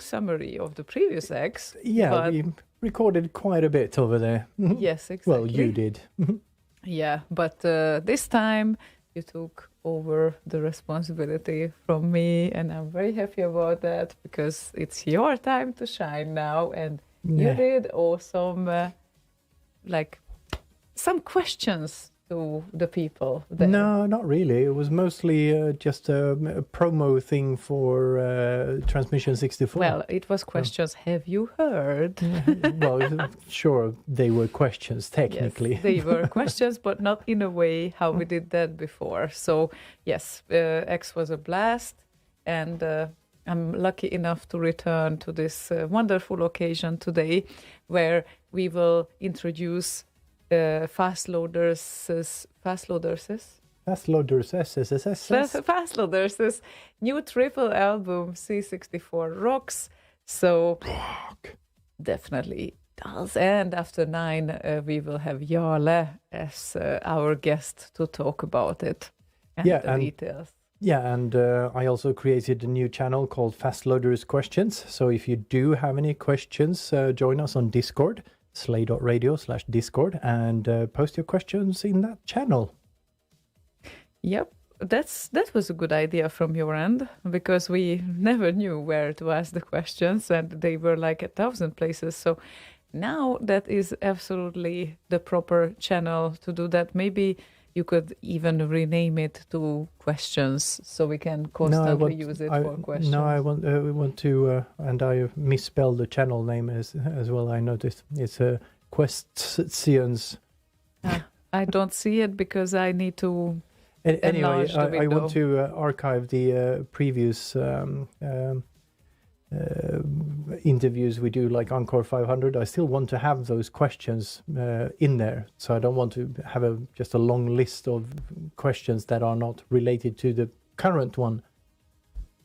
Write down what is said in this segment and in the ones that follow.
summary of the previous X. Yeah, we recorded quite a bit over there. Yes, exactly. Well, you did. Yeah, but this time you took over the responsibility from me, and I'm very happy about that because it's your time to shine now, and you did awesome, some questions to the people there. No, not really. It was mostly just a promo thing for Transmission 64. Well, it was questions. Have you heard? Well, sure, they were questions, technically. Yes, they were questions, but not in a way how we did that before. So, yes, X was a blast, and I'm lucky enough to return to this wonderful occasion today where we will introduce Fastloaders' new triple album, C64 Rocks. So definitely does. And after 9, we will have Jarle as our guest to talk about it and the details. Yeah, and I also created a new channel called Fastloaders Questions. So if you do have any questions, join us on Discord. slay.radio/discord and post your questions in that channel. Yep, that was a good idea from your end because we never knew where to ask the questions and they were like 1,000 places. So now that is absolutely the proper channel to do that. Maybe you could even rename it to questions so we can constantly use it for questions. No, I want to, and I misspelled the channel name as well. I noticed it's questions. I don't see it because I need to. Anyway, I want to archive the previous interviews we do, like Encore 500. I still want to have those questions in there, so I don't want to have just a long list of questions that are not related to the current one.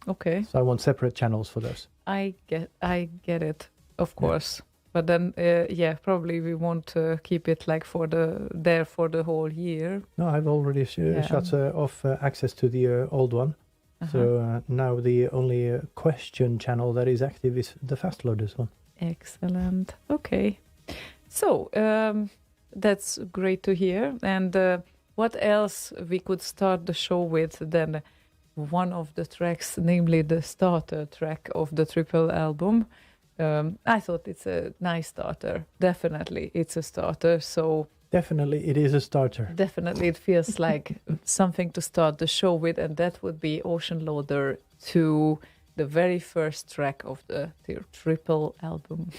Okay. So I want separate channels for those. I get it, of course. Yeah. But then, probably we won't keep it like for the whole year. No, I've already shut off access to the old one. So now the only question channel that is active is the Fastloaders one. Excellent. Okay. So that's great to hear. And what else we could start the show with than one of the tracks, namely the starter track of the triple album. I thought it's a nice starter. Definitely, it's a starter. So definitely, it is a starter. Definitely, it feels like something to start the show with, and that would be Ocean Loader 2, the very first track of the triple album.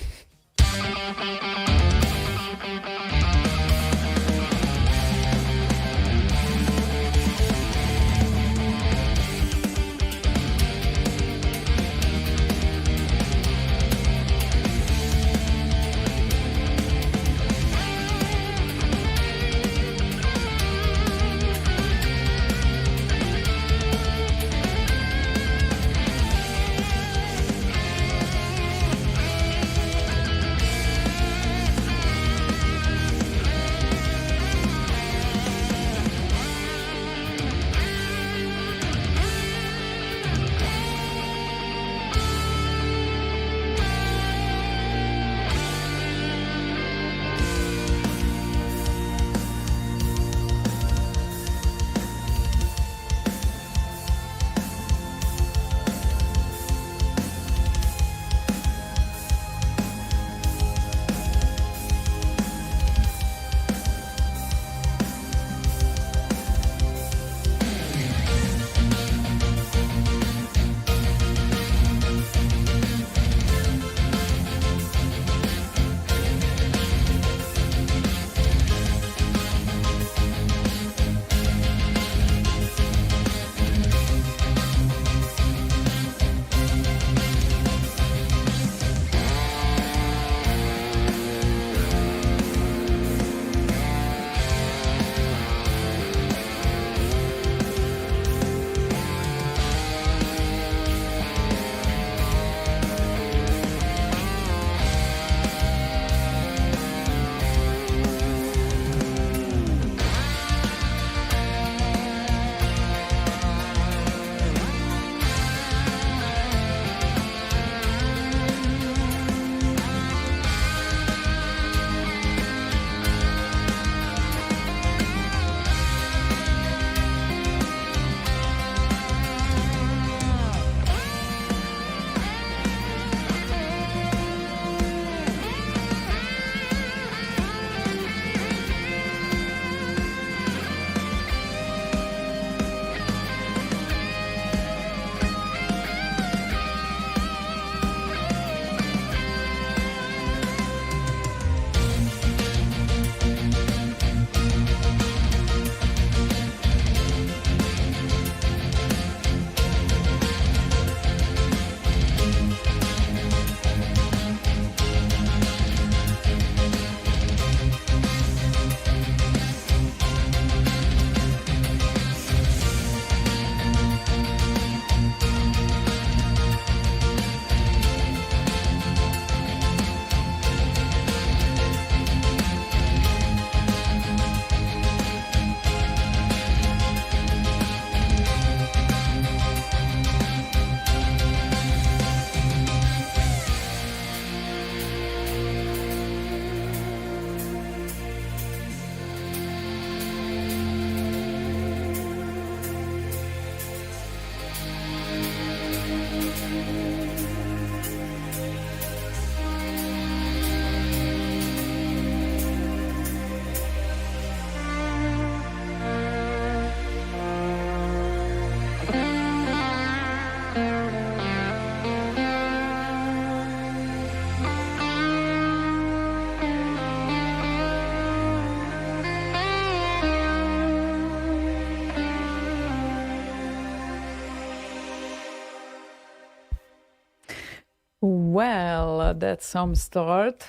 Well, that's some start,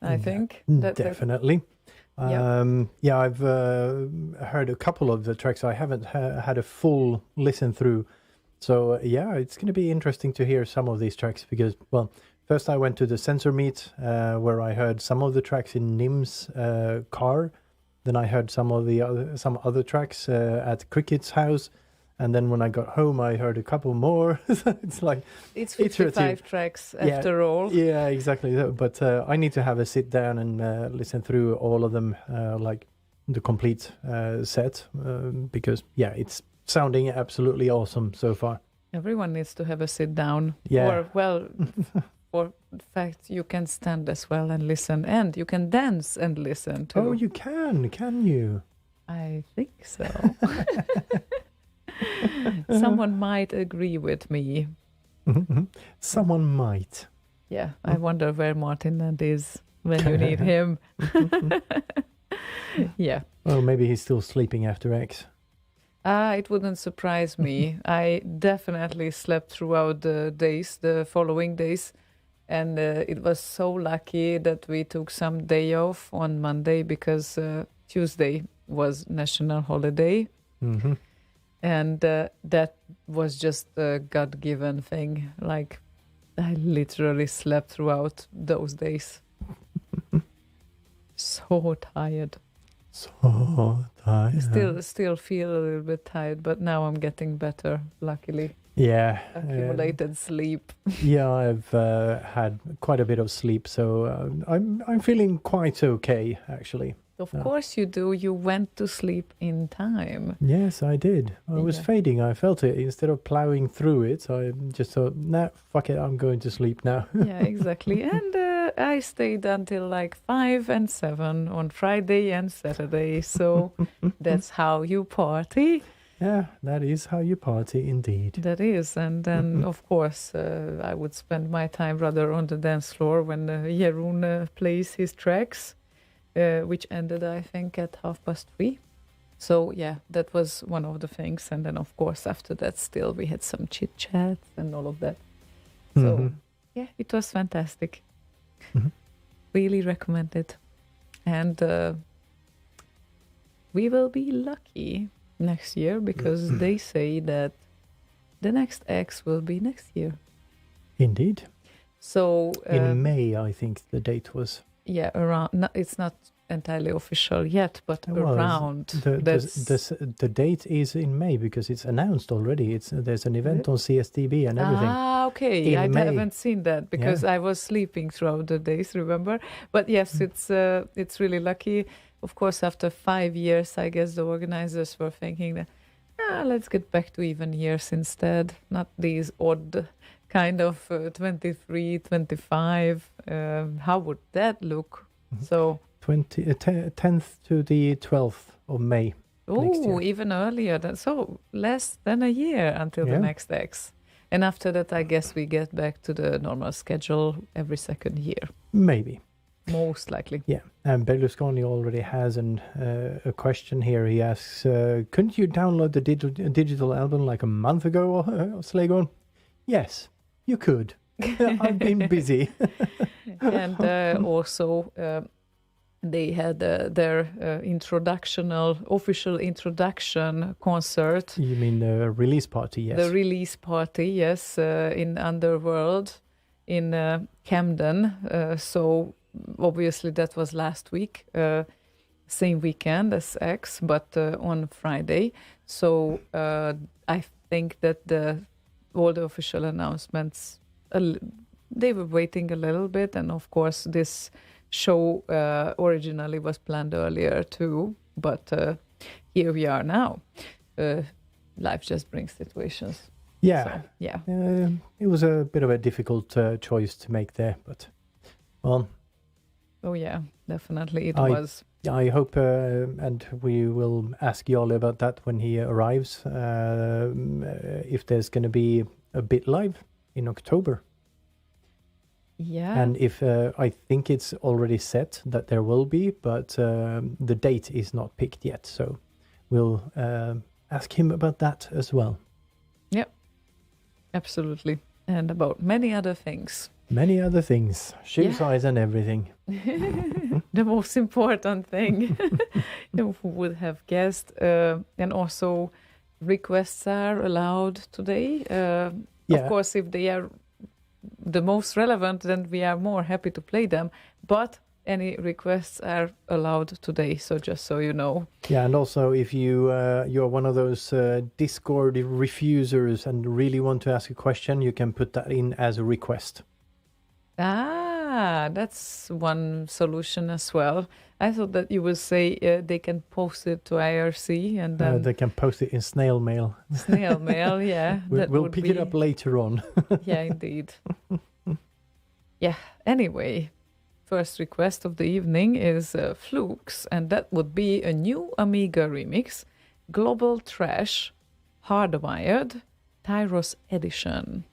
I think. Definitely. Yeah, I've heard a couple of the tracks. I haven't had a full listen through. So, yeah, it's going to be interesting to hear some of these tracks because, well, first I went to the Sensor Meet where I heard some of the tracks in Nim's car. Then I heard some other tracks at Cricket's house. And then when I got home, I heard a couple more. It's like... It's 55 tracks after all. Yeah, exactly. But I need to have a sit down and listen through all of them, like the complete set, because, yeah, it's sounding absolutely awesome so far. Everyone needs to have a sit down. Yeah. Or, well, for the fact you can stand as well and listen, and you can dance and listen too. Oh, you can you? I think so. Someone might agree with me. Someone might. Yeah, I wonder where Martin is when you need him. Yeah. Well, maybe he's still sleeping after X. It wouldn't surprise me. I definitely slept throughout the following days. And it was so lucky that we took some day off on Monday because Tuesday was national holiday. Mm-hmm. And that was just a God-given thing. Like, I literally slept throughout those days. So tired. So tired. Still feel a little bit tired, but now I'm getting better, luckily. Yeah. Accumulated sleep. Yeah, I've had quite a bit of sleep, so I'm feeling quite okay, actually. Of course you do. You went to sleep in time. Yes, I did. I was fading. I felt it. Instead of plowing through it, I just thought, nah, fuck it, I'm going to sleep now. Yeah, exactly. And I stayed until like 5 and 7 on Friday and Saturday. So that's how you party. Yeah, that is how you party indeed. That is. And then, of course, I would spend my time rather on the dance floor when Jeroen plays his tracks. Which ended, I think, at 3:30. So, yeah, that was one of the things. And then, of course, after that, still we had some chit-chat and all of that. So, yeah, it was fantastic. Really recommend it. And we will be lucky next year because they say that the next X will be next year. Indeed. So in May, I think the date was. Yeah, around. No, it's not entirely official yet, but around. The date is in May because it's announced already. There's an event on CSTB and everything. Ah, okay. I haven't seen that because I was sleeping throughout the days. Remember? But yes, it's really lucky. Of course, after 5 years, I guess the organizers were thinking that let's get back to even years instead, not these odd kind of 23, 25. How would that look? So 10th to the 12th of May. Oh, even earlier. So less than a year until the next X. And after that, I guess we get back to the normal schedule every second year. Maybe. Most likely. Yeah. And Berlusconi already has a question here. He asks, couldn't you download the digital album like a month ago, Slaygon? Yes, you could. I've been busy. And also, they had their official introduction concert. You mean the release party, yes. The release party, yes, in Underworld in Camden. So obviously that was last week, same weekend as X, but on Friday. So I think that all the official announcements, they were waiting a little bit. And of course, this show originally was planned earlier too. But here we are now. Life just brings situations. Yeah. So, yeah. It was a bit of a difficult choice to make there, but well. Oh yeah, definitely it was. I hope, and we will ask Jolly about that when he arrives, if there's going to be a bit live in October. Yeah. And if I think it's already set that there will be, but the date is not picked yet. So we'll ask him about that as well. Yep, absolutely. And about many other things. Many other things, shoe size and everything. The most important thing. Who would have guessed? And also, requests are allowed today. Of course, if they are the most relevant, then we are more happy to play them. But any requests are allowed today, so just so you know. Yeah, and also if you're one of those Discord refusers and really want to ask a question, you can put that in as a request. Ah, that's one solution as well. I thought that you would say they can post it to IRC and then they can post it in snail mail. Snail mail, yeah. We'll pick it up later on. Yeah, indeed. Yeah, anyway, first request of the evening is Flukes, and that would be a new Amiga remix, Global Trash, Hardwired, Tyros Edition.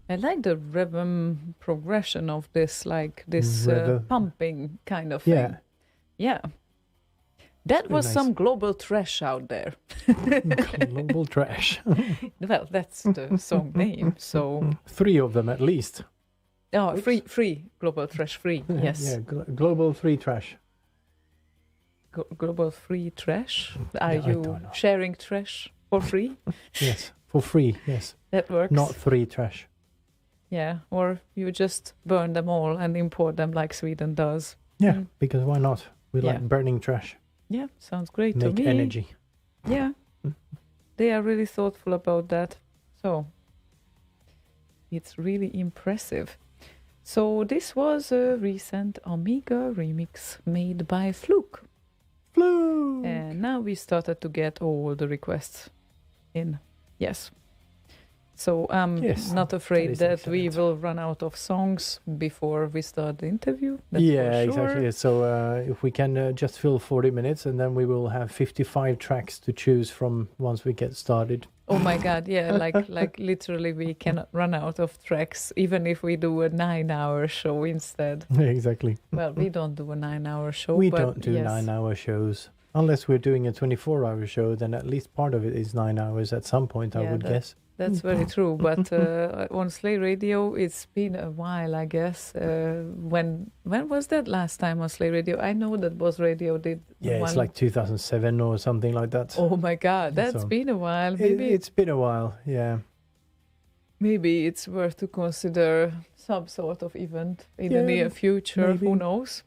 I like the rhythm progression of this, like this pumping kind of thing. Yeah. Yeah. That Very was nice. some global trash out there. Global trash. Well, that's the song name. So 3 of them at least. oh, Oops. free global trash free. Yes. Yeah, global 3 trash. Global free trash. Are Yeah, I you don't know. sharing trash for free? Yes, for free. Yes, That works. not 3 trash. Yeah, or you just burn them all and import them like Sweden does. Yeah, Mm. because why not? We Yeah. like burning trash. Yeah, sounds great Make to me. energy. Yeah, they are really thoughtful about that. So it's really impressive. So this was a recent Amiga remix made by Fluke. Fluke! And now we started to get all the requests in. Yes. So I'm Yes, not afraid is that we excellent. will run out of songs before we start the interview. That's Yeah, for sure. exactly. So if we can just fill 40 minutes, and then we will have 55 tracks to choose from once we get started. Oh my God, yeah, like literally we cannot run out of tracks, even if we do a 9-hour show instead. Exactly. Well, we don't do a 9-hour show. We but don't do yes. 9-hour shows. Unless we're doing a 24-hour show, then at least part of it is 9 hours at some point, I Yeah, would guess. That's very true. But on Slay Radio, it's been a while, I guess. When was that last time on Slay Radio? I know that Boss Radio did. Yeah, one. it's like 2007 or something like that. Oh my God, that's So, been a while. It's been a while, yeah. Maybe it's worth to consider some sort of event in the Yeah, near future. maybe. Who knows?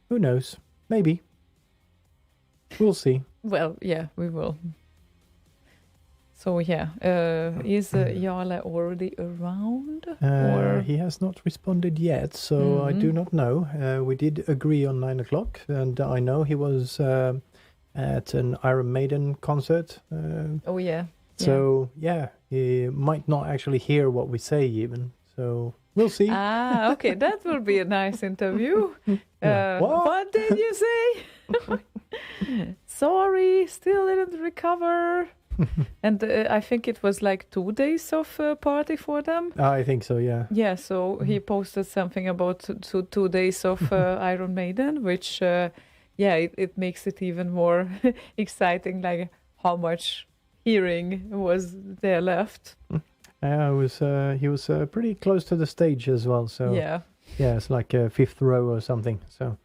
Who knows? Maybe. We'll see. Well, yeah, we will. So yeah, is Jarle already around? Or He has not responded yet, so I do Mhm. not know. We did agree on 9 o'clock, and I know he was at an Iron Maiden concert. Oh yeah. So yeah, he might not actually hear what we say even. So we'll see. Okay, that will be a nice interview. Yeah. What did you say? Sorry, still didn't recover. And I think it was like 2 days of party for them. I think so, yeah. Yeah, so he posted something about 2 days of Iron Maiden, which, it makes it even more exciting, like how much hearing was there left. He was pretty close to the stage as well. So Yeah, it's like a 5th row or something. So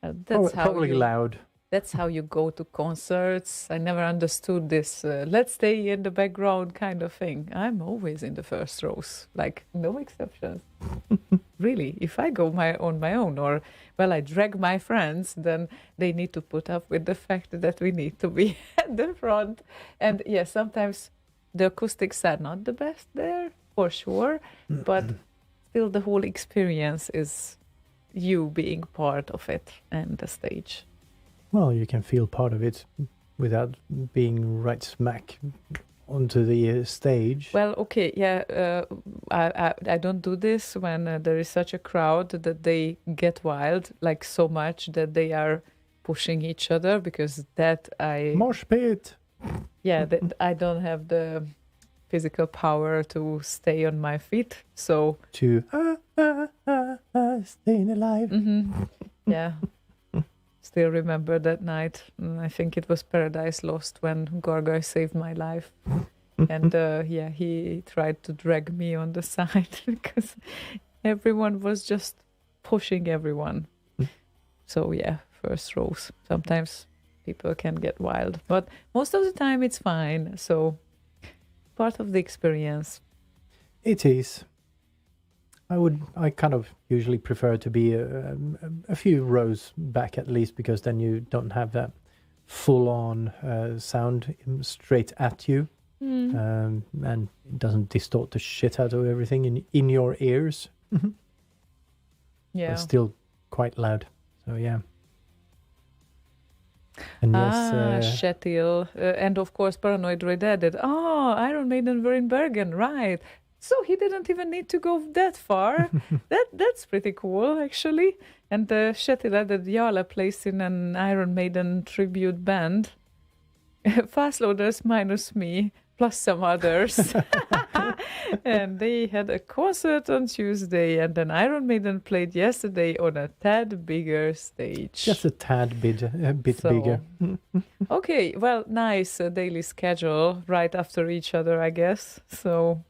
that's how probably you, loud. That's how you go to concerts. I never understood this. Let's stay in the background kind of thing. I'm always in the first rows, like no exceptions. Really, if I go on my own, or I drag my friends, then they need to put up with the fact that we need to be at the front. And yes, sometimes the acoustics are not the best there, for sure, but still the whole experience is you being part of it and the stage. Well, you can feel part of it without being right smack onto the stage. Well, okay, yeah, I don't do this when there is such a crowd that they get wild, like so much that they are pushing each other, because Mosh pit. that I don't have the physical power to stay on my feet, so To staying alive. yeah. Still remember that night. I think it was Paradise Lost when Gorgoy saved my life. And he tried to drag me on the side because everyone was just pushing everyone. So yeah, first rows. Sometimes people can get wild, but most of the time it's fine. So part of the experience. It is. I kind of usually prefer to be a few rows back at least, because then you don't have that full-on sound straight at you, and it doesn't distort the shit out of everything in your ears. Yeah. It's still quite loud. So yeah. And yes, Shetil. And of course, Paranoid Red added, Iron Maiden were in Bergen, right? So he didn't even need to go that far. That's pretty cool, actually. And Shetil added, Jarle plays in an Iron Maiden tribute band. Fastloaders minus me, plus some others. And they had a concert on Tuesday, and then Iron Maiden played yesterday on a tad bigger stage. Just a tad bit, bigger. Okay, well, nice daily schedule right after each other, I guess. So.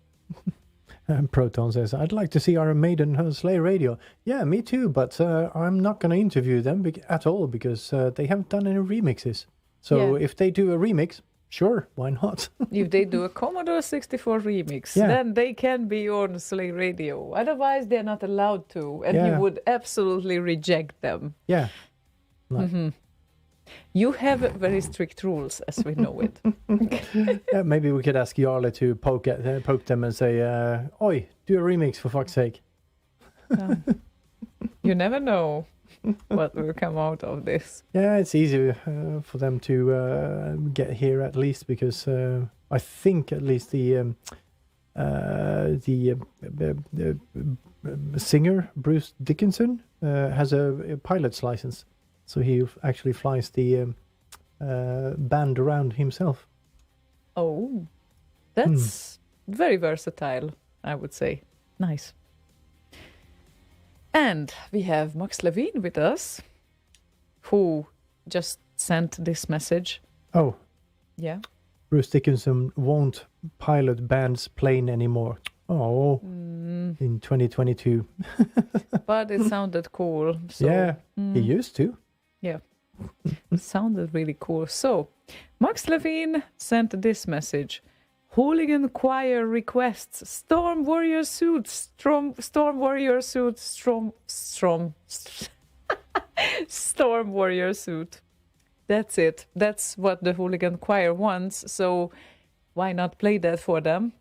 Proton says, I'd like to see Iron Maiden on Slay Radio. Yeah, me too, but I'm not going to interview them at all because they haven't done any remixes. So if they do a remix, sure, why not? If they do a Commodore 64 remix, then they can be on Slay Radio. Otherwise, they're not allowed to, and you would absolutely reject them. Yeah. You have very strict rules, as we know it. Yeah, maybe we could ask Jarle to poke them and say, "Oi, do a remix for fuck's sake." You never know what will come out of this. Yeah, it's easy for them to get here at least because I think at least the singer Bruce Dickinson has a pilot's license. So he actually flies the band around himself. Oh, that's very versatile, I would say. Nice. And we have Max Levine with us, who just sent this message. Oh. Yeah. Bruce Dickinson won't pilot band's plane anymore. Oh, in 2022. But it sounded cool. So, yeah, he used to. Yeah, it sounded really cool. So, Max Levine sent this message. Hooligan Choir requests Storm Warrior suits, Storm Warrior suit, Storm Warrior suit. That's it. That's what the Hooligan Choir wants. So, why not play that for them?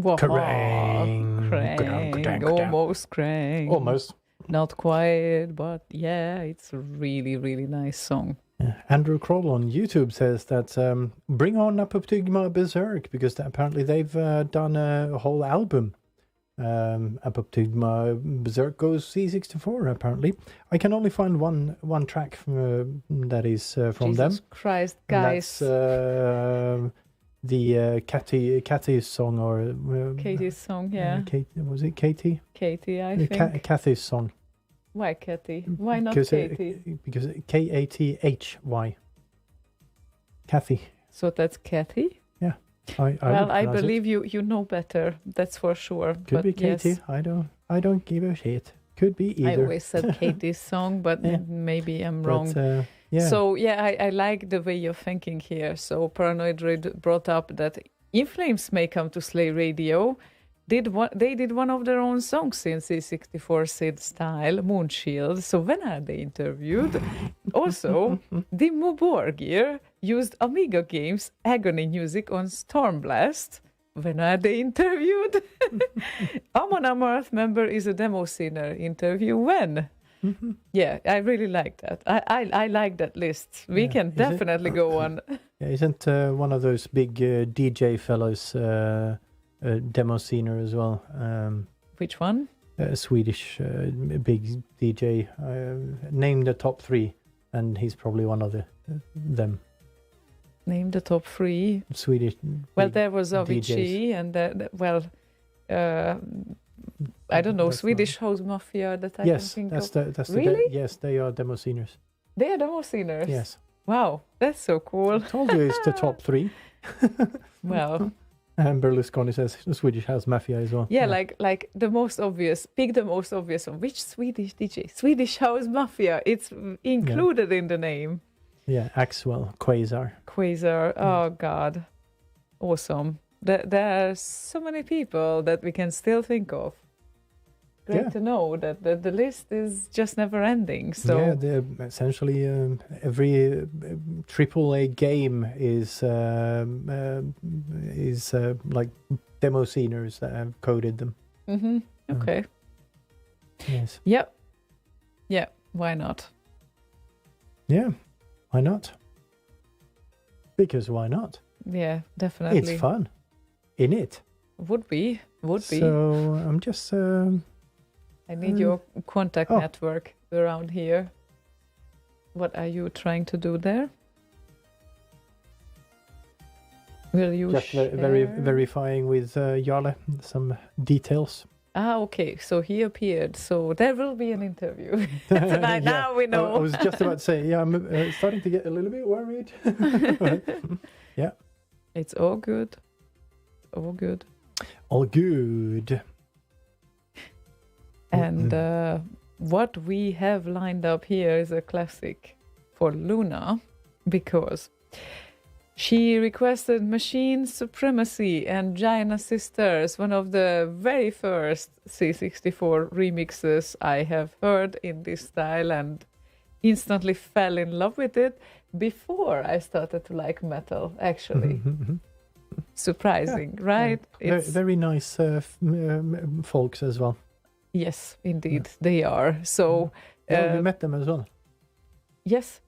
Wow. Krang. Krang. Almost Krang. Almost. Not quite, but yeah, it's a really, really nice song. Andrew Kroll on YouTube says that bring on Apoptygma Berserk, because apparently they've done a whole album. Apoptygma Berserk goes C64 apparently. I can only find one track that is from them. Jesus Christ, guys. That's the Kathy's song, or Katie's song, yeah. Was it Katie? Katie, I think. Kathy's song. Why Katie? Why not because Katie? Because Kathy. Kathy. So that's Kathy? Yeah. I believe you know better. That's for sure. Could be Katie. Yes. I don't give a shit. Could be either. I always said Katie's song, but maybe I'm wrong. Yeah. So I like the way you're thinking here. So Paranoid Druid brought up that In Flames may come to Slay Radio. They did one of their own songs in C64 Sid style, Moonshield. So when are they interviewed? Also, Dimmu Borgir used Amiga Games Agony music on Stormblast. When are they interviewed? Amon Amarth member is a demo singer. Interview when? Yeah, I really like that. I like that list. We can definitely go on. Yeah, isn't one of those big DJ fellows demo scener as well? Which one? A Swedish big DJ. Name the top 3, and he's probably one of them. Name the top 3. Swedish. Well, there was Avicii, and I don't know, Swedish House Mafia that I can think of. That's really? Yes, they are demo sceners. They are demo sceners? Yes. Wow, that's so cool. I told you it's the top 3. Well. And Berlusconi says Swedish House Mafia as well. Yeah, like the most obvious, pick the most obvious one. Which Swedish DJ? Swedish House Mafia. It's included in the name. Yeah, Axwell, Quasar. Oh, God. Awesome. There are so many people that we can still think of. Great to know that the list is just never ending. So yeah, essentially every AAA game is like demo sceners that have coded them. Mm-hmm. Okay. Yes. Yep. Yeah. Why not? Yeah. Why not? Because why not? Yeah, definitely. It's fun. In it. Would be. So I'm just. I need your contact network around here. What are you trying to do there? Will you just verifying with Jarle some details? Okay. So he appeared. So there will be an interview. Tonight. Yeah. Now we know. I was just about to say, I'm starting to get a little bit worried. Yeah. It's all good. All good. All good. And what we have lined up here is a classic for Luna, because she requested Machine Supremacy and Jaina Sisters, one of the very first C64 remixes I have heard in this style, and instantly fell in love with it before I started to like metal, actually. Surprising, right? It's very nice folks as well. Yes, indeed, they are. So we met them as well. Yes.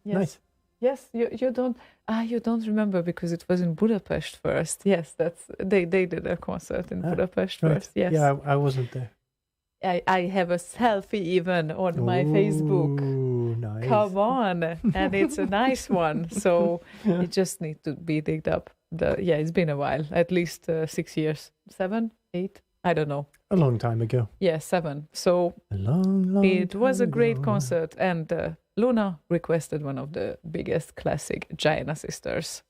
Nice. Yes, you don't remember because it was in Budapest first. Yes, they did a concert in Budapest first. Yes. Yeah, I wasn't there. I have a selfie even on my Facebook. Nice. Come on, and it's a nice one. So it just needs to be digged up. It's been a while, at least 6 years, 7, 8. I don't know. A long time ago. Yeah, 7. So a long it was a great ago. concert, and Luna requested one of the biggest classic Jaina Sisters.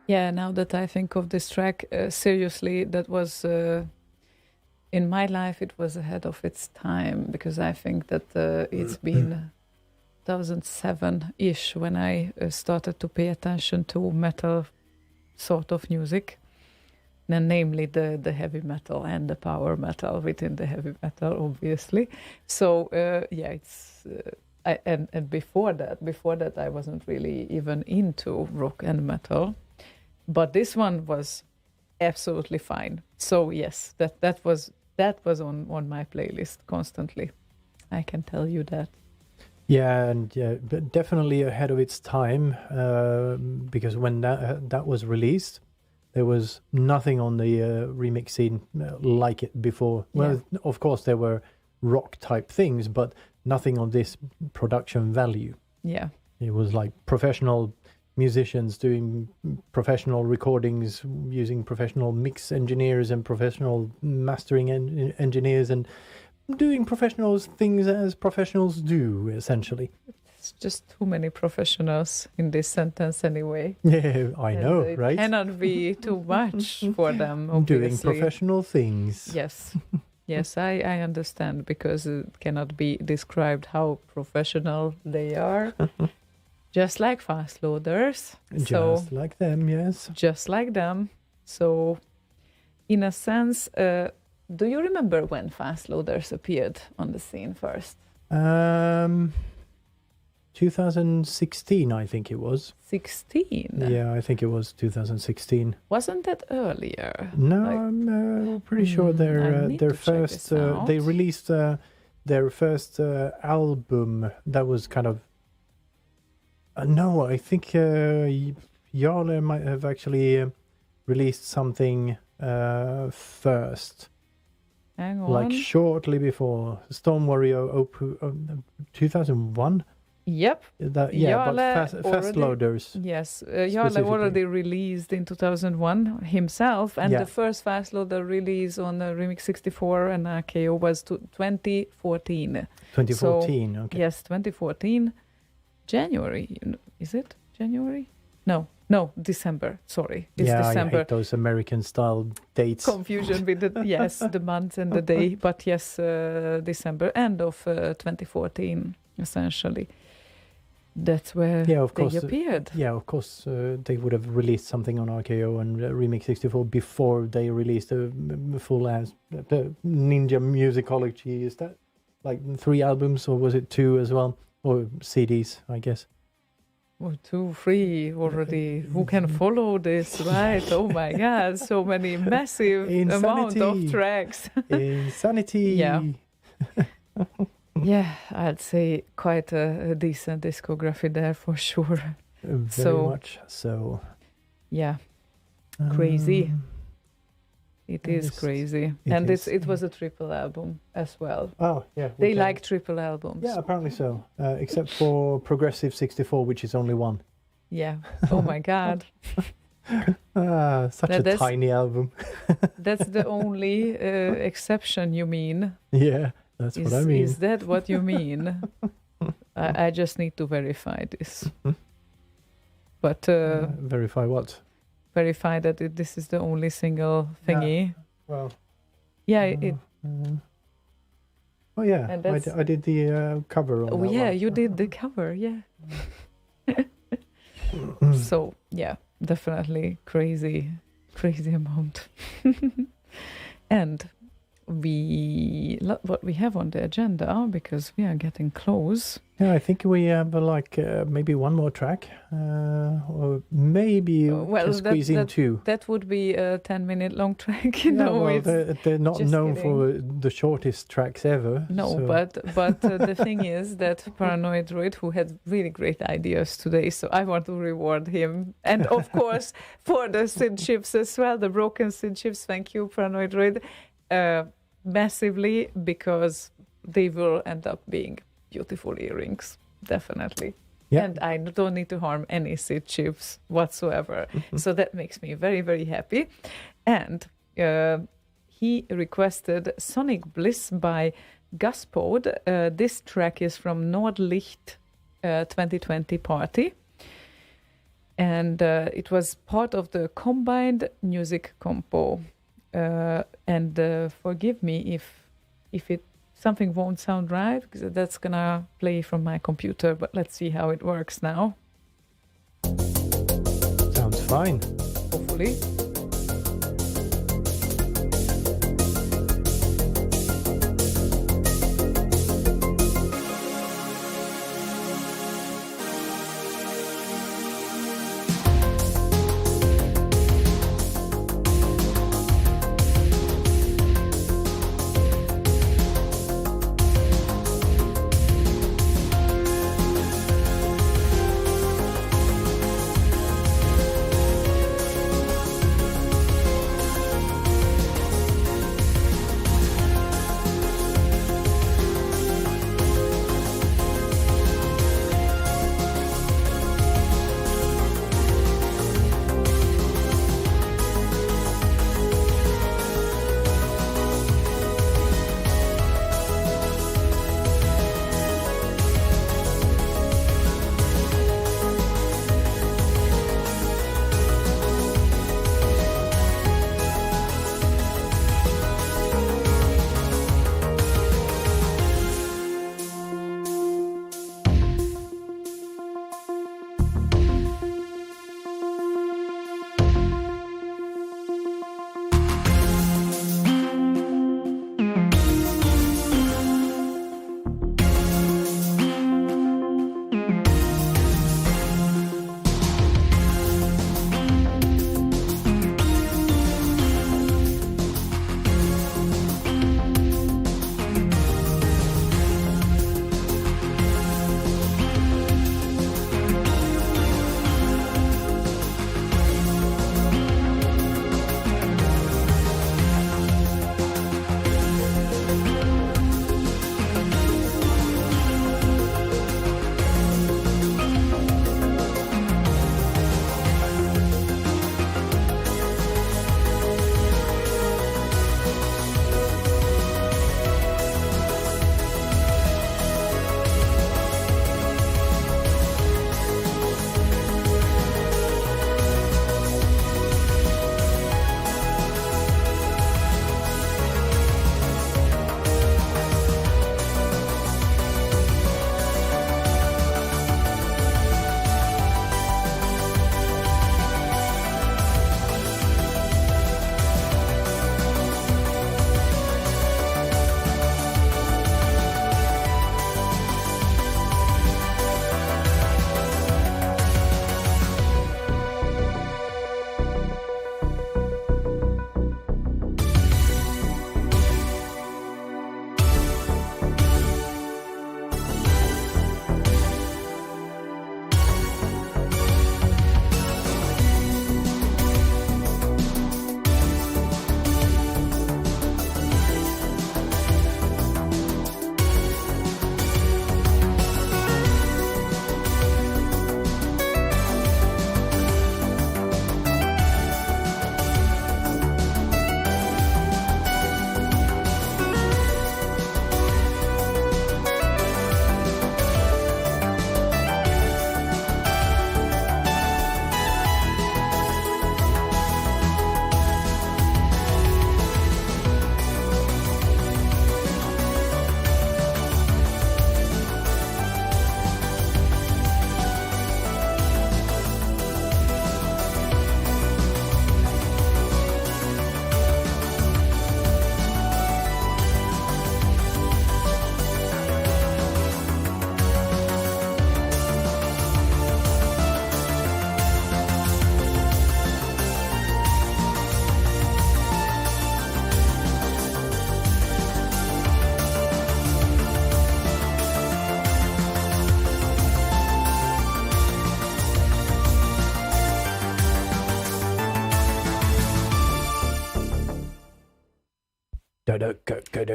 Yeah, now that I think of this track, seriously, that was in my life, it was ahead of its time, because I think that it's been 2007-ish when I started to pay attention to metal sort of music, and namely the heavy metal and the power metal within the heavy metal, obviously. So yeah, it's and before that I wasn't really even into rock and metal, but this one was absolutely fine. So yes, that was on my playlist constantly. I can tell you that. Yeah, and but definitely ahead of its time, because when that was released, there was nothing on the remix scene like it before. Well, of course there were rock type things, but nothing on this production value. Yeah, it was like professional musicians doing professional recordings, using professional mix engineers and professional mastering engineers, and doing professional things as professionals do, essentially. It's just too many professionals in this sentence anyway. Yeah, I know, it right? Cannot be too much for them, obviously. Doing professional things. Yes. Yes, I understand, because it cannot be described how professional they are. Just like fast loaders. Just like them, yes. Just like them. So, in a sense, do you remember when fast loaders appeared on the scene first? 2016, I think it was. 16? Yeah, I think it was 2016. Wasn't that earlier? No, I'm pretty sure their first they released their first album that was kind of no, I think Jarle might have actually released something first. Hang on. Like shortly before Storm Warrior 2001. Yep. But fast loaders. Yes, Jarle already released in 2001 himself, and the first fast loader release on the Remix 64 and RKO was 2014. 2014, so, okay. Yes, 2014. January, is it January? No, December. Sorry, it's December. I hate those American style dates. Confusion with the month and the day, but yes, December, end of 2014, essentially. That's where they appeared. Of course, they would have released something on RKO and Remix 64 before they released a full-ass Ninja Musicology. Is that like 3 albums, or was it 2 as well? Or CDs, I guess. Oh, 2, 3 already. Who can follow this, right? Oh my God, so many massive amount of tracks. Insanity. Yeah. Yeah, I'd say quite a decent discography there for sure. Very much so. Yeah, crazy. It is crazy. And it was a triple album as well. Oh, yeah. They like triple albums. Yeah, apparently so. Except for Progressive 64, which is only 1. Yeah. Oh my God. Such a tiny album. That's the only exception, you mean? Yeah, that's what I mean. Is that what you mean? I just need to verify this. But verify what? Verify that this is the only single thingy. Yeah. Well. Yeah. Oh yeah, I did the cover on that one. You did the cover. Yeah. So yeah, definitely crazy amount. And what we have on the agenda, because we are getting close. Yeah, I think we have maybe one more track, or maybe can squeeze in 2. That would be a 10-minute long track. They're not known for the shortest tracks ever. No, so. but the thing is that Paranoid Droid, who had really great ideas today, so I want to reward him, and of course for the synth chips as well, the broken synth chips. Thank you, Paranoid Droid, massively, because they will end up being beautiful earrings, definitely. Yeah. And I don't need to harm any seed chips whatsoever. So that makes me very, very happy. And he requested Sonic Bliss by Gaspode. This track is from Nordlicht 2020 Party. and it was part of the combined music compo. And forgive me if it something won't sound right, because that's gonna play from my computer. But let's see how it works now. Sounds fine. Hopefully.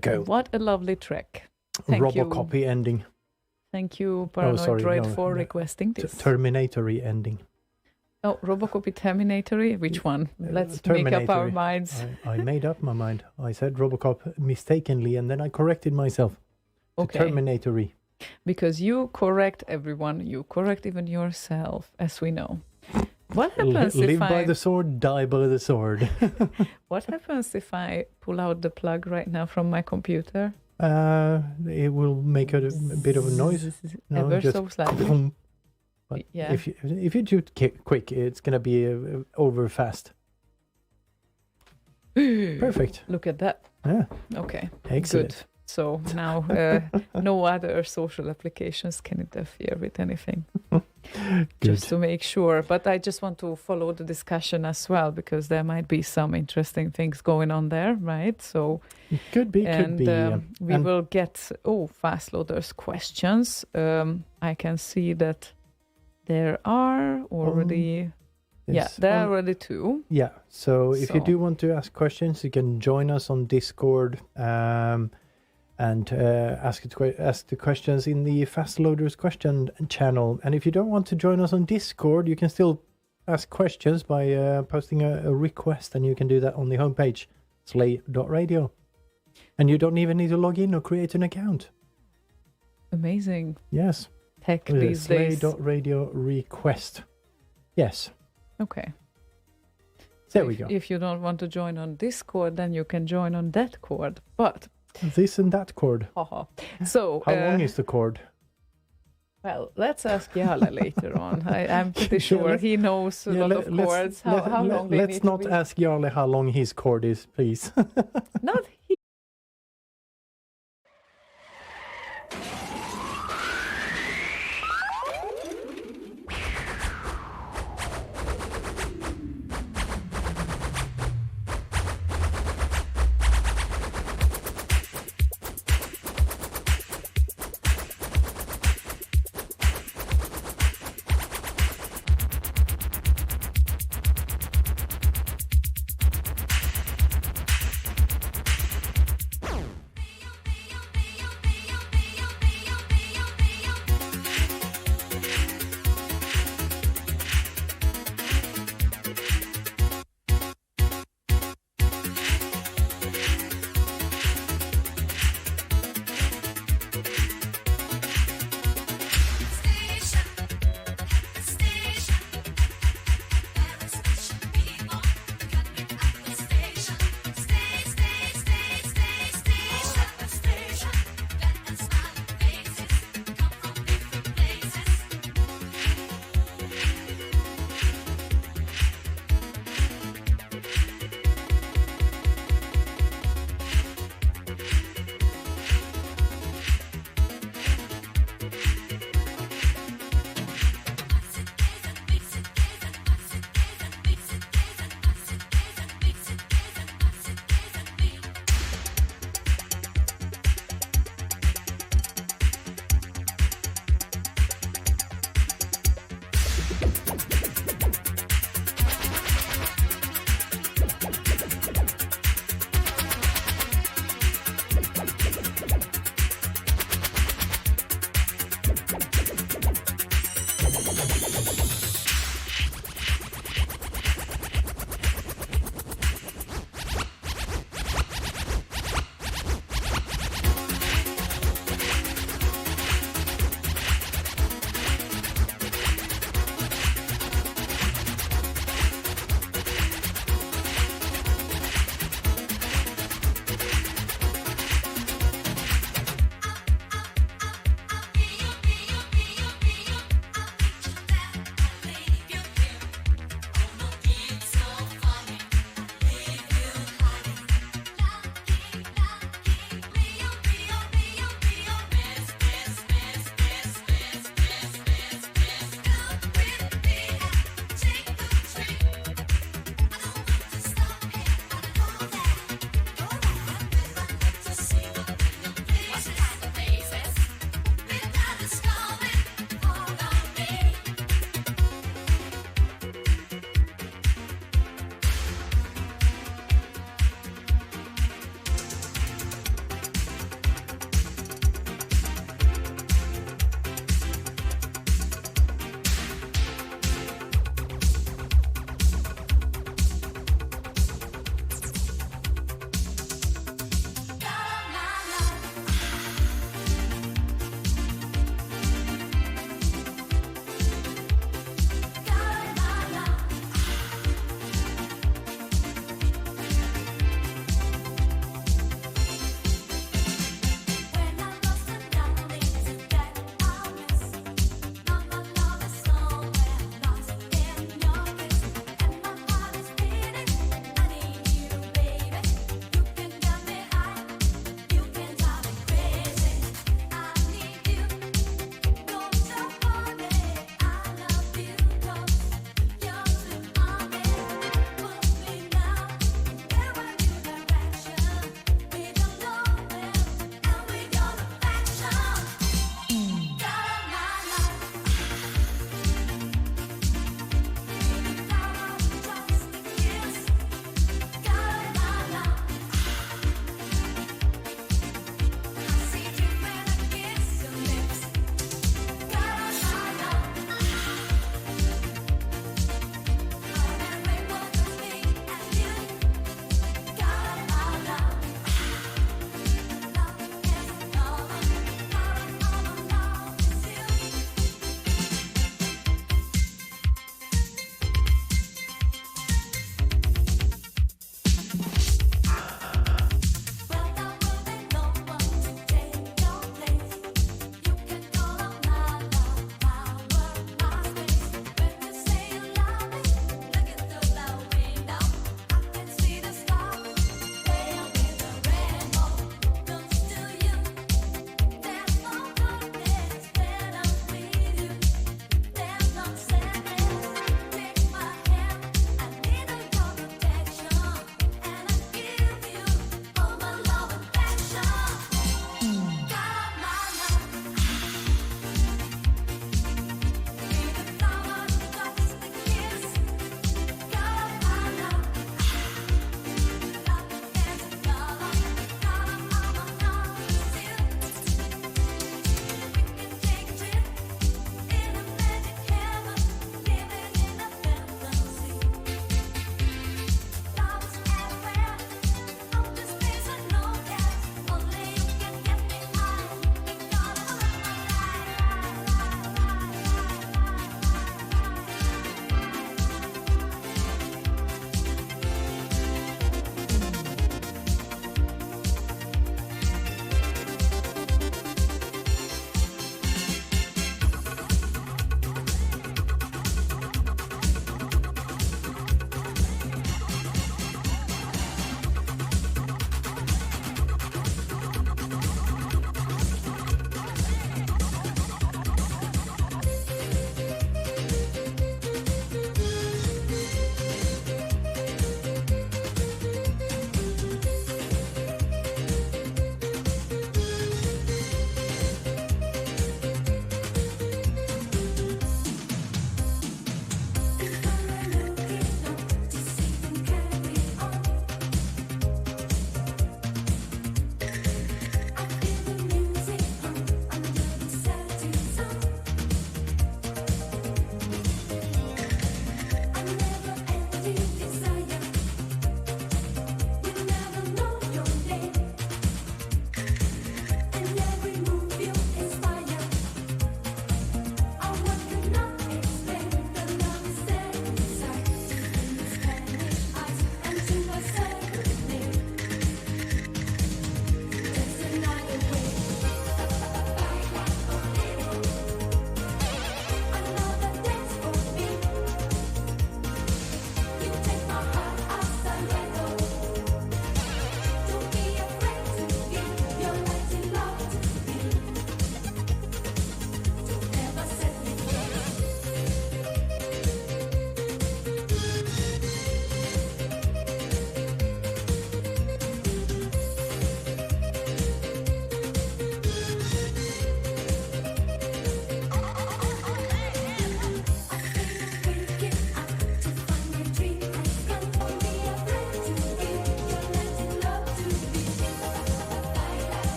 Go. What a lovely track. Thank Robocopy ending. Thank you, Paranoid Droid, for requesting this. Terminatory ending. Oh, Robocopy Terminatory? Which one? Let's make up our minds. I made up my mind. I said Robocop mistakenly, and then I corrected myself. Okay. Terminatory. Because you correct everyone. You correct even yourself, as we know. What happens Live if by the sword, die by the sword. What happens if I pull out the plug right now from my computer? It will make a bit of a noise. No, Ever just so slightly. But Yeah. if you do quick, it's gonna be over fast. Perfect. Look at that. Yeah. Okay. Excellent. Good. So now no other social applications can interfere with anything. Just to make sure. But I just want to follow the discussion as well, because there might be some interesting things going on there, right? So could be. We will get fast loaders questions. I can see that there are already. There are already 2. Yeah. So if you do want to ask questions, you can join us on Discord. And ask the questions in the Fast Loaders question channel. And if you don't want to join us on Discord, you can still ask questions by posting a request, and you can do that on the homepage, slay.radio. And you don't even need to log in or create an account. Amazing. Yes. Tech these days. Slay.radio request. Yes. Okay. There we go. If you don't want to join on Discord, then you can join on that cord. But this and that cord. So how long is the cord? Well, let's ask Jarle later on. I'm pretty sure he knows a lot of cords. How long they Let's not ask Jarle how long his cord is, please. Not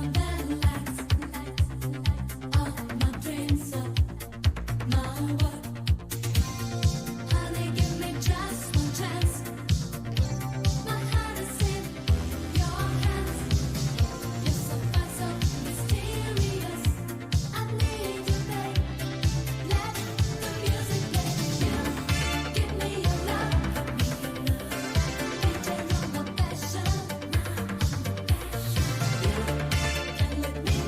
Let me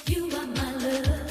You are my love.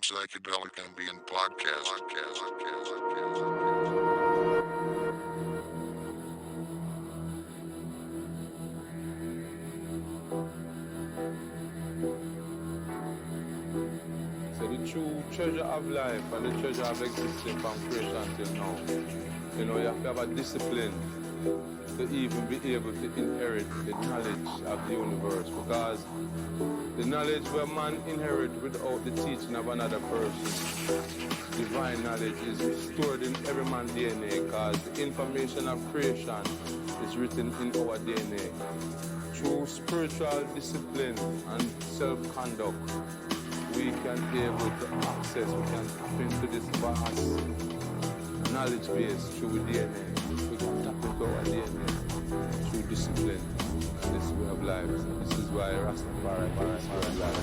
Psychedelic Ambient Podcast. So the true treasure of life and the treasure of existence from creation till now, you know, you have to have a discipline to even be able to inherit the knowledge of the universe, because the knowledge where man inherit without the teaching of another person, divine knowledge is stored in every man's DNA, because the information of creation is written in our DNA. Through spiritual discipline and self-conduct, we can be able to access, we can tap into this vast knowledge base through DNA. We can tap into our DNA through discipline and this way of life. This is why Rastafari is way of life.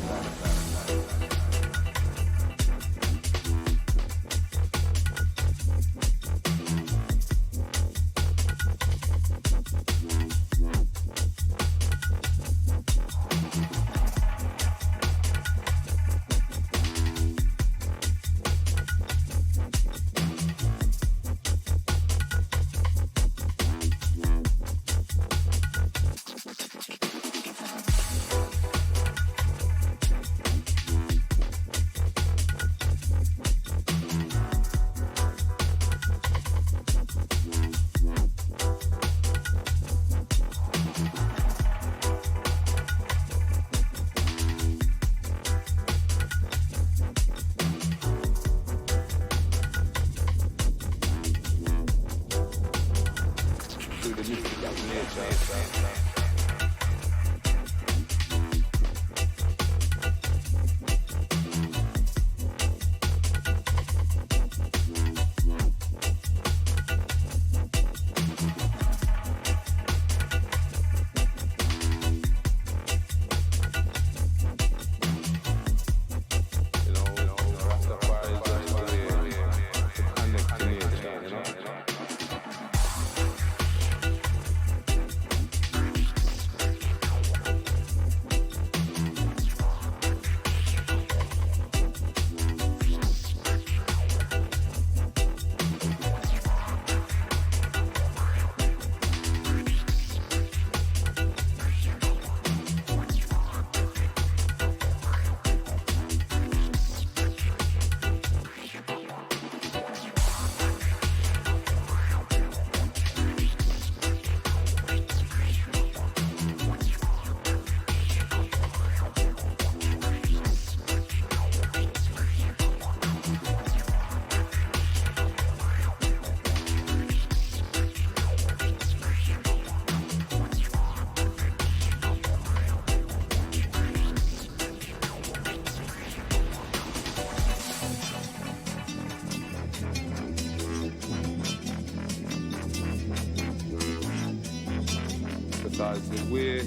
Because the way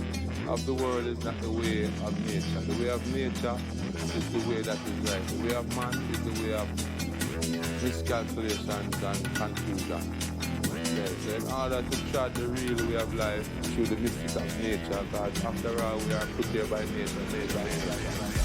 of the world is not the way of nature. The way of nature is the way that is right. The way of man is the way of miscalculations and confusion. Okay, so in order to chart the real way of life through the mystics of nature, because after all we are put here by nature, made by nature.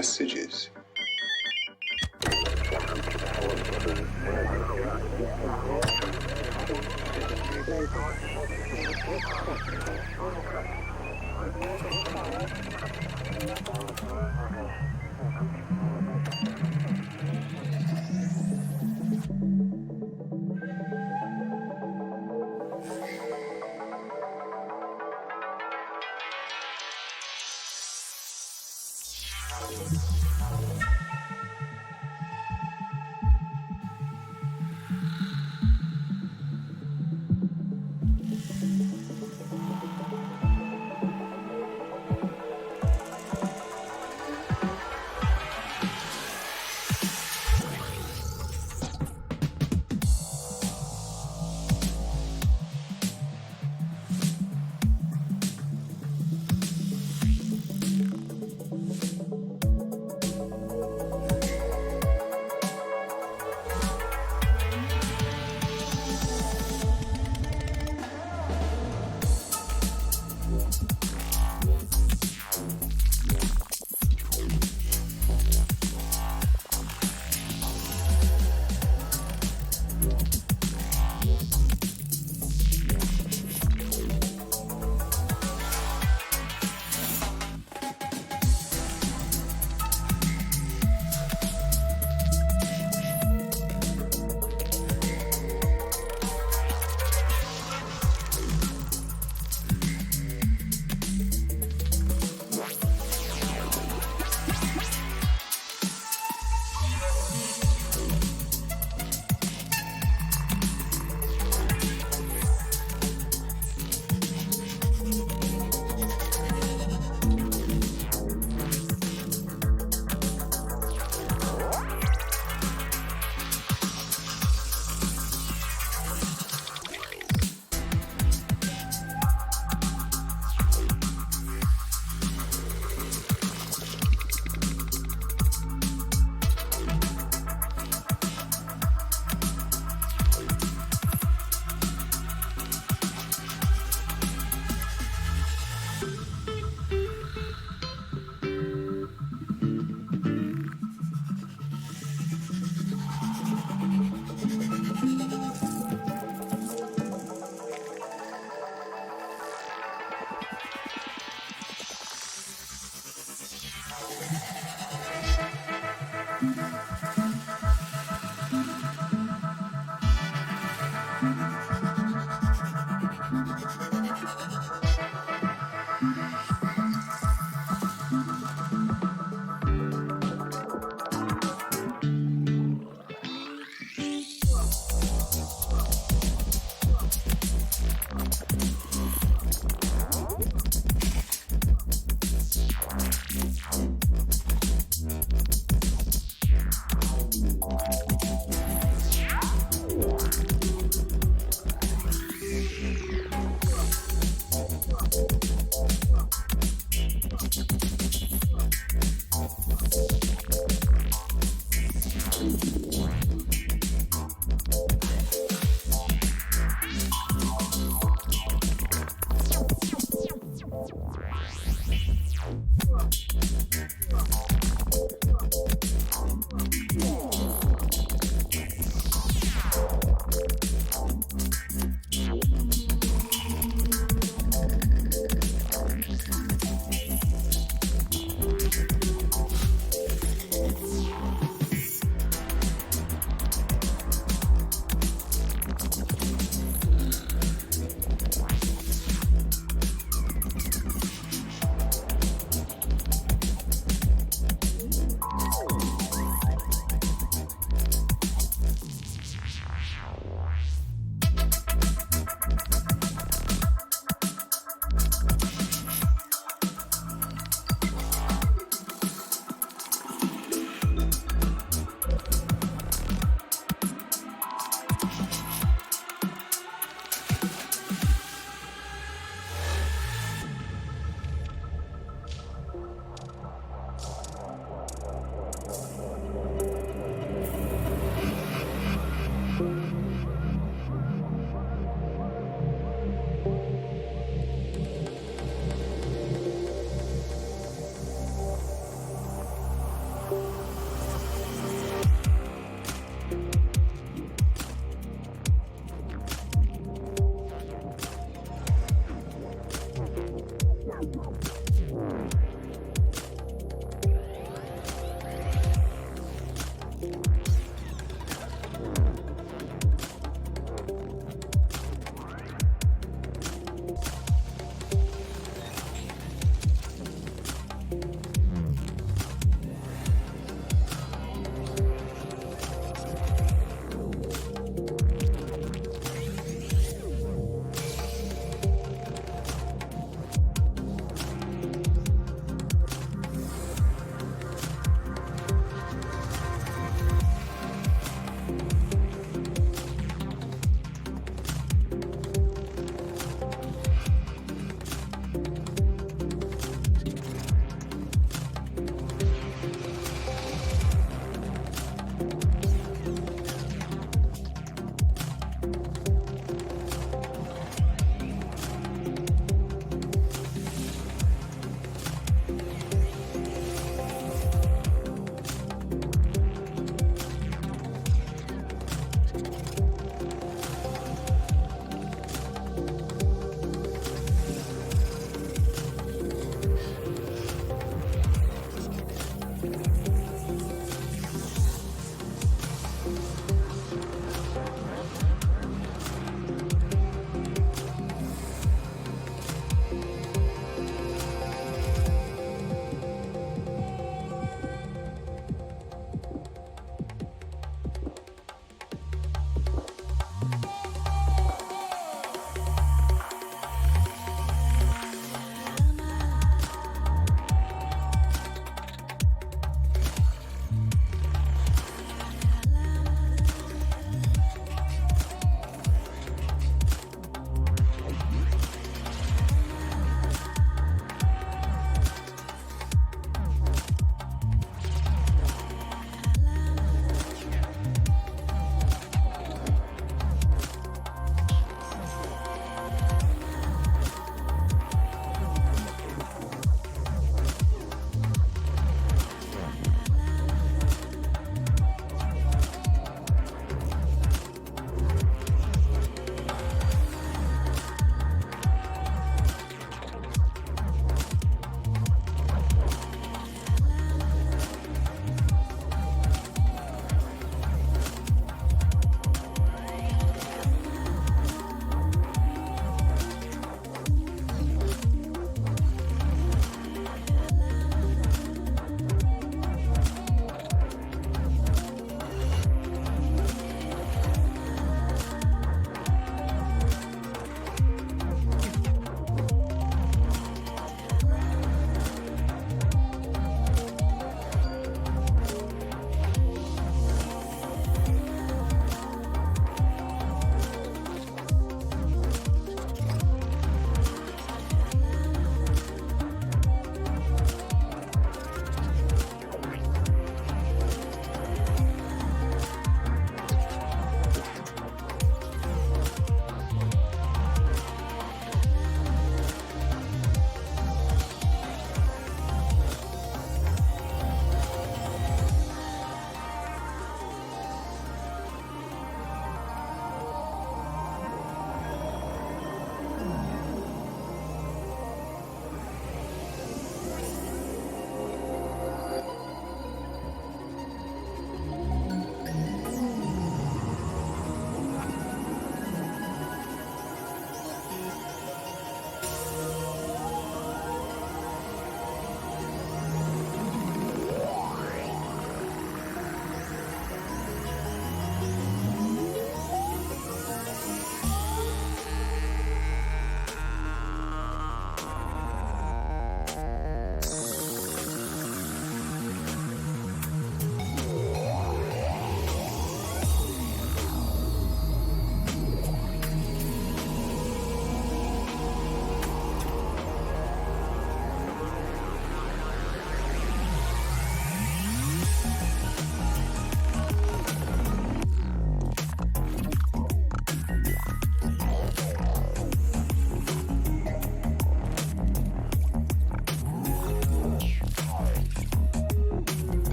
messages.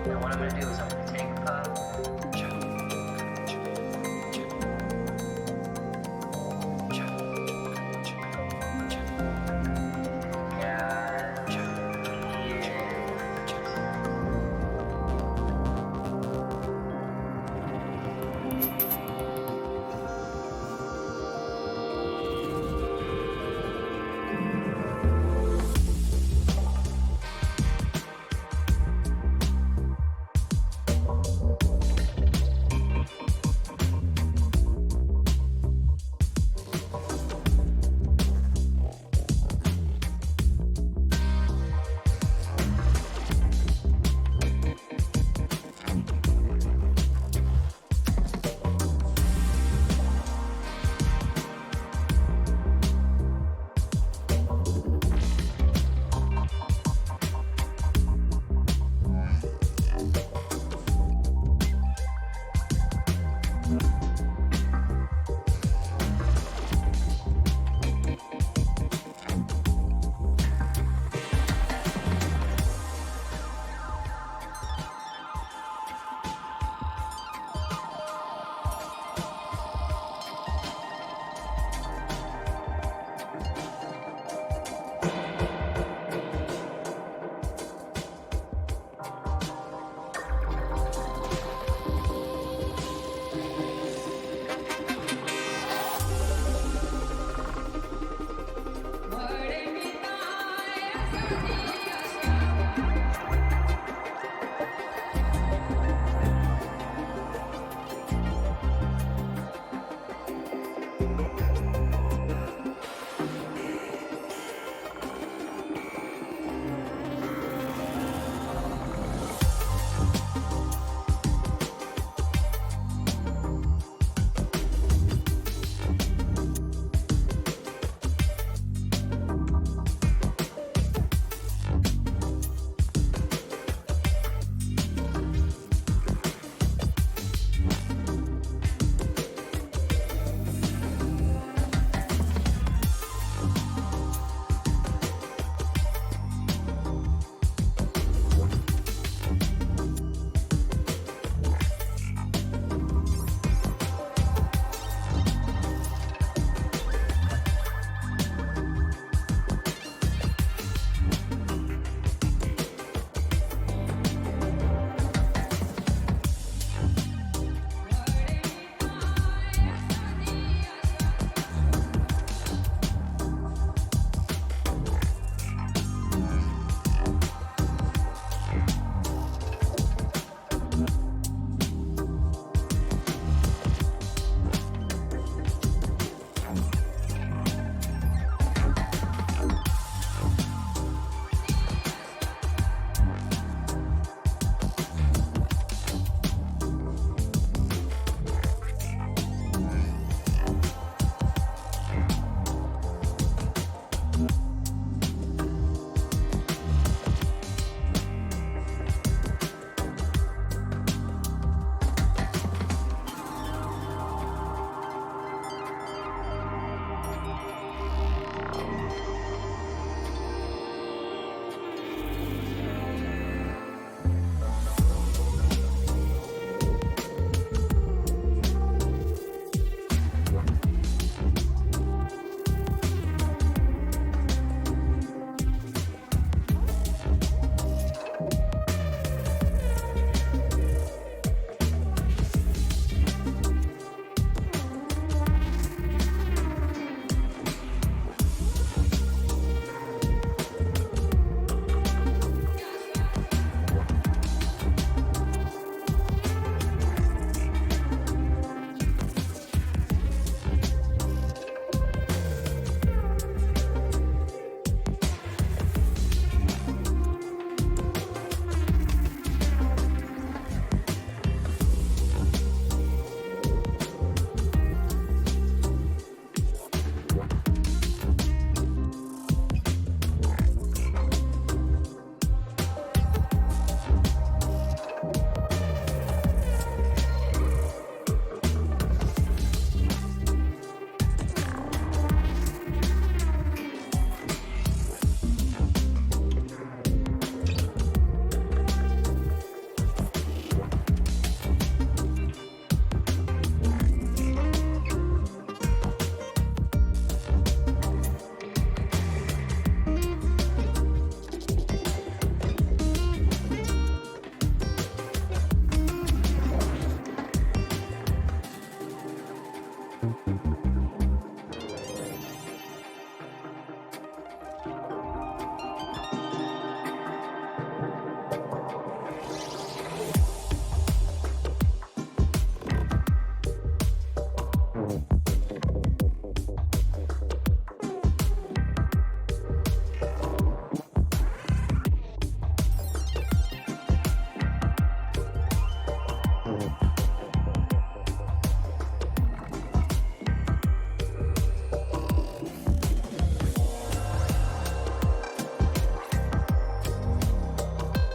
And what I'm gonna do is I'm gonna take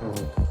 Bye.